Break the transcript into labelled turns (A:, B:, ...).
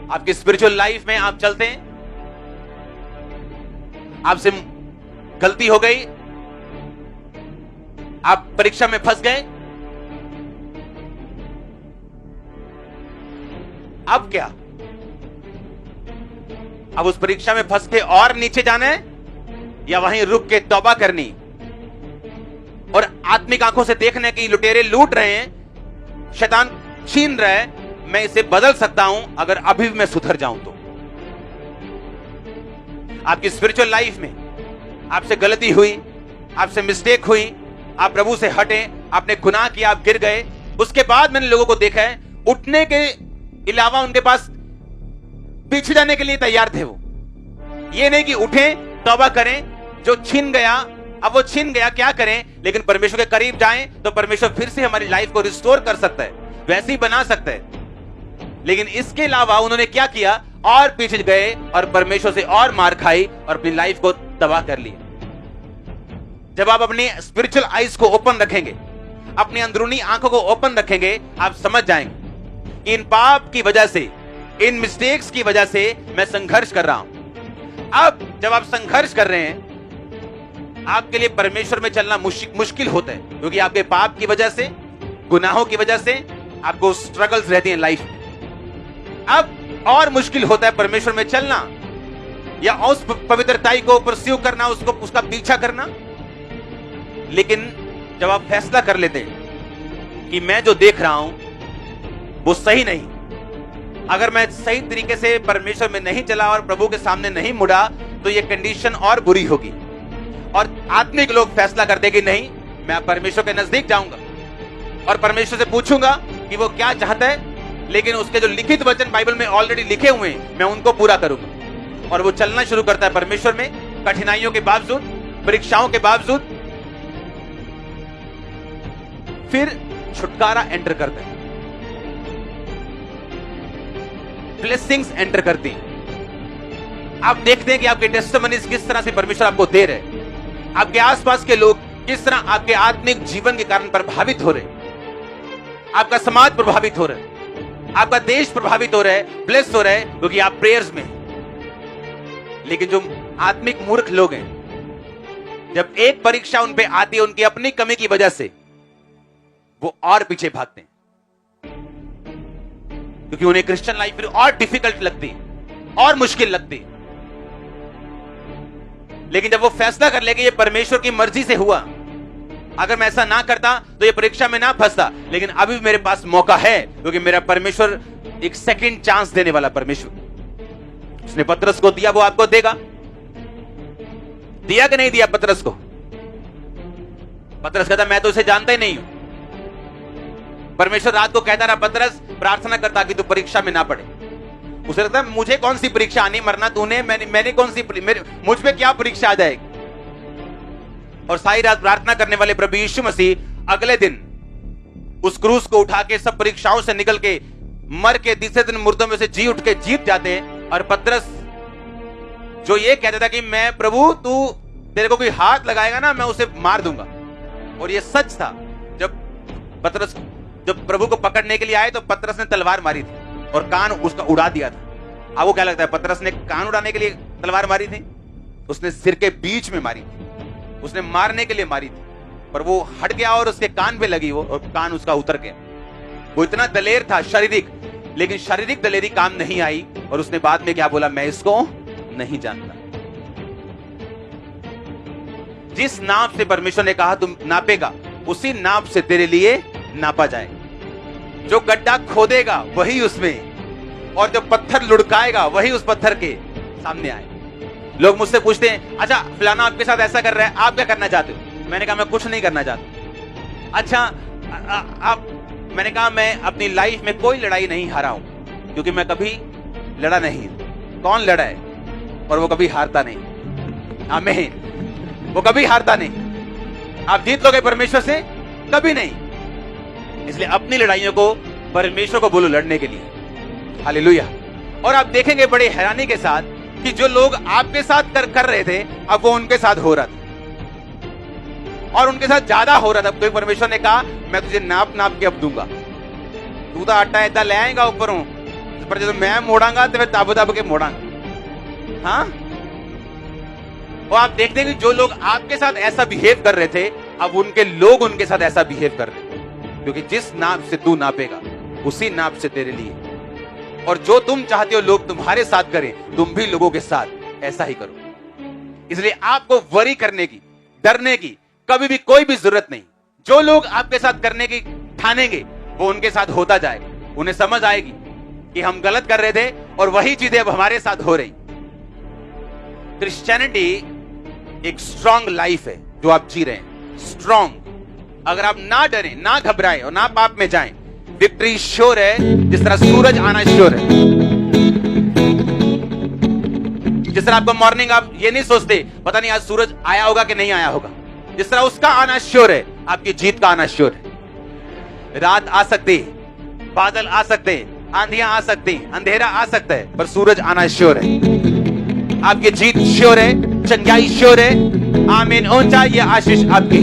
A: आपकी spiritual life में आप चलते हैं, आपसे गलती हो गई, आप परीक्षा में फंस गए, अब क्या? अब उस परीक्षा में फंस के और नीचे जाना है या वहीं रुक के तौबा करनी और आत्मिक आंखों से देखने की लुटेरे लूट रहे हैं, शैतान छीन रहा है, मैं इसे बदल सकता हूं अगर अभी भी मैं सुधर जाऊं तो। आपकी स्पिरिचुअल लाइफ में आपसे गलती हुई, आपसे मिस्टेक हुई, आप प्रभु से हटे, आपने गुनाह किया, आप गिर गए, उसके बाद मैंने लोगों को देखा है उठने के अलावा उनके पास पीछे जाने के लिए तैयार थे। वो ये नहीं कि उठें तौबा करें, जो छिन गया अब वो छिन गया, क्या करें, लेकिन परमेश्वर के करीब जाएं तो परमेश्वर फिर से हमारी लाइफ को रिस्टोर कर सकता है, वैसे ही बना सकता है। लेकिन इसके अलावा उन्होंने क्या किया, और पीछे गए और परमेश्वर से और मार खाई और अपनी लाइफ को तबाह कर लिया। जब आप अपनी स्पिरिचुअल आईज को ओपन रखेंगे, अपनी अंदरूनी आंखों को ओपन रखेंगे, आप समझ जाएंगे इन पाप की वजह से, इन मिस्टेक्स की वजह से मैं संघर्ष कर रहा हूं। अब जब आप संघर्ष कर रहे हैं, आपके लिए परमेश्वर में चलना मुश्किल होता है, क्योंकि आपके पाप की वजह से, गुनाहों की वजह से आपको स्ट्रगल्स रहती हैं लाइफ में। अब और मुश्किल होता है परमेश्वर में चलना या उस पवित्रताई को परस्यू करना, उसका पीछा करना। लेकिन जब आप फैसला कर लेते हैं कि मैं जो देख रहा हूं वो सही नहीं, अगर मैं सही तरीके से परमेश्वर में नहीं चला और प्रभु के सामने नहीं मुड़ा तो ये कंडीशन और बुरी होगी। और आत्मिक लोग फैसला करते कि नहीं, मैं परमेश्वर के नजदीक जाऊंगा और परमेश्वर से पूछूंगा कि वो क्या चाहता है, लेकिन उसके जो लिखित वचन बाइबल में ऑलरेडी लिखे हुए हैं मैं उनको पूरा करूंगा। और वो चलना शुरू करता है परमेश्वर में, कठिनाइयों के बावजूद, परीक्षाओं के बावजूद, फिर छुटकारा एंटर करता है, ब्लेसिंग्स एंटर करती हैं। आप देखते हैं कि आपके टेस्टिमनीज किस तरह से परमेश्वर आपको दे रहे हैं, आपके आसपास के लोग किस तरह आपके आत्मिक जीवन के कारण प्रभावित हो रहे हैं, आपका समाज प्रभावित हो रहा है, आपका देश प्रभावित हो रहा है, ब्लेस हो रहा है, क्योंकि आप प्रेयर्स में। लेकिन जो आत्मिक मूर्ख लोग हैं, जब एक परीक्षा उन पे आती है उनकी अपनी कमी की वजह से, वो और पीछे भागते हैं, क्योंकि उन्हें क्रिश्चियन लाइफ फिर और डिफिकल्ट लगती है, और मुश्किल लगती है। लेकिन जब वो फैसला कर ले कि ये परमेश्वर की मर्जी से हुआ, अगर मैं ऐसा ना करता तो ये परीक्षा में ना फंसता, लेकिन अभी मेरे पास मौका है, क्योंकि मेरा परमेश्वर एक सेकंड चांस देने वाला परमेश्वर, उसने पतरस को दिया, वो आपको देगा। दिया कि नहीं दिया पतरस को? पतरस कहता मैं तो उसे जानता ही नहीं हूं। परमेश्वर रात को कहता रहा, पतरस प्रार्थना करता कि तू परीक्षा में ना पड़े। उसे लगता है मुझे कौन सी परीक्षा आनी, मरना तूने, मैंने कौन सी, मुझ पे क्या परीक्षा आ जाएगी। और सारी रात प्रार्थना करने वाले प्रभु यीशु मसीह अगले दिन उस क्रूस को उठा के सब परीक्षाओं से निकल के मर के तीसरे दिन मुर्दों में से जी उठ के जीत जाते हैं। और पतरस जो ये कहता था कि मैं प्रभु तू तेरे को कोई हाथ लगाएगा ना मैं उसे मार दूंगा, और ये सच था। जब प्रभु को पकड़ने के लिए आए तो पतरस ने तलवार मारी थी और कान उसका उड़ा दिया था। आपको क्या लगता है पतरस ने कान उड़ाने के लिए तलवार मारी थी? उसने सिर के बीच में मारी थी, उसने मारने के लिए मारी थी, पर वो हट गया और उसके कान पे लगी वो, और कान उसका उतर गया। वो इतना दलेर था शारीरिक, लेकिन शारीरिक दलेरी काम नहीं आई, और उसने बाद में क्या बोला, मैं इसको नहीं जानता। जिस नाप से परमेश्वर ने कहा तुम नापेगा, उसी नाप से तेरे लिए नापा जाए। जो गड्ढा खोदेगा वही उसमें, और जो पत्थर लुढ़काएगा वही उस पत्थर के सामने आए। लोग मुझसे पूछते हैं अच्छा फलाना आपके साथ ऐसा कर रहा है, आप क्या करना चाहते हो? मैंने कहा मैं कुछ नहीं करना चाहता। अच्छा आप, मैंने कहा मैं अपनी लाइफ में कोई लड़ाई नहीं हारा हूं, क्योंकि मैं कभी लड़ा नहीं। कौन लड़ा है? और वो कभी हारता नहीं। आमीन। वो कभी हारता नहीं। आप जीत लोगे परमेश्वर से? कभी नहीं। इसलिए अपनी लड़ाइयों को परमेश्वर को बोलो लड़ने के लिए। हालेलुया। और आप देखेंगे बड़े हैरानी के साथ कि जो लोग आपके साथ कर रहे थे, अब वो उनके साथ हो रहा था, और उनके साथ ज्यादा हो रहा था। तो परमेश्वर ने कहा मैं तुझे नाप नाप के अब दूंगा, तू तो आटा ऐसा ले आएगा ऊपरों, पर जो मैं मोड़ांगा तो मैं ताबू ताबू के मोड़ांगा। हाँ, और आप देखते हैं कि जो लोग आपके साथ ऐसा बिहेव कर रहे थे, अब उनके लोग उनके साथ ऐसा बिहेव कर रहे हैं, क्योंकि जिस नाप से तू नापेगा उसी नाप से तेरे लिए। और जो तुम चाहते हो लोग तुम्हारे साथ करें, तुम भी लोगों के साथ ऐसा ही करो। इसलिए आपको वरी करने की, डरने की कभी भी कोई भी जरूरत नहीं। जो लोग आपके साथ करने की ठानेंगे वो उनके साथ होता जाएगा। उन्हें समझ आएगी कि हम गलत कर रहे थे और वही चीजें अब हमारे साथ हो रही। क्रिश्चियनिटी एक स्ट्रॉन्ग लाइफ है जो आप जी रहे हैं, स्ट्रॉन्ग। अगर आप ना डरें, ना घबराएं और ना पाप में जाएं, विक्ट्री श्योर है। जिस तरह सूरज आना श्योर है, जिस तरह आपको मॉर्निंग आप ये नहीं सोचते पता नहीं आज सूरज आया होगा कि नहीं आया होगा, जिस तरह उसका आना श्योर है, आपकी जीत का आना श्योर है। रात आ सकती है, बादल आ सकते हैं, आंधियां आ सकती हैं, अंधेरा आ सकता है, पर सूरज आना श्योर है। आपकी जीत श्योर है, चंगाई श्योर है। आमीन। ऊंचा ये आशीष आपकी।